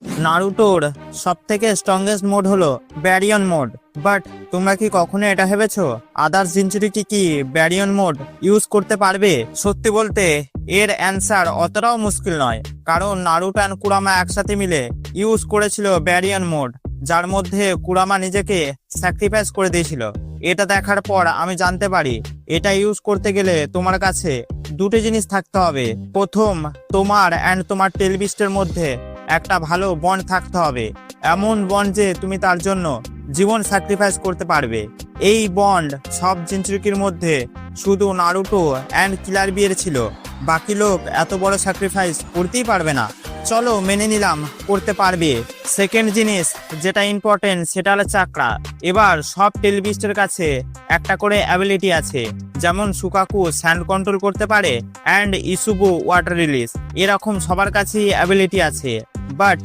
নারুটোর সব থেকে strongest mode হলো ব্যারিয়ন মোড, বাট তোমরা কি কখনো এটা ভেবেছো আদার্স জিনচুরি কি ব্যারিয়ন মোড ইউজ করতে পারবে? সত্যি বলতে এর অ্যান্সার অতটাও মুশকিল নয়, কারণ নারুটো অ্যান্ড কুরামা একসাথে মিলে ইউজ করেছিল ব্যারিয়ন মোড, যার মধ্যে কুরামা নিজেকে স্যাক্রিফাইস করে দিয়েছিল। এটা দেখার পর আমি জানতে পারি এটা ইউজ করতে গেলে তোমার কাছে দুটো জিনিস থাকতে হবে। প্রথম, তোমার অ্যান্ড তোমার টেলবিস্টের মধ্যে একটা ভালো বন্ড থাকতে হবে, এমন বন্ড যে তুমি তার জন্য জীবন স্যাক্রিফাইস করতে পারবে। এই বন্ড সব জিনচুরিকির মধ্যে শুধু নারুটো অ্যান্ড কিলার বিয়ের ছিল, বাকি লোক এত বড় স্যাক্রিফাইস করতেই পারবে না। চলো মেনে নিলাম করতে পারবে। সেকেন্ড জিনিস যেটা ইম্পর্টেন্ট সেটা হলো চাকরা। এবার সব টেলবিস্টের কাছে একটা করে অ্যাবিলিটি আছে, যেমন সুকাকু স্যান্ড কন্ট্রোল করতে পারে অ্যান্ড ইসুবু ওয়াটার রিলিজ, এরকম সবার কাছেই অ্যাবিলিটি আছে। বাট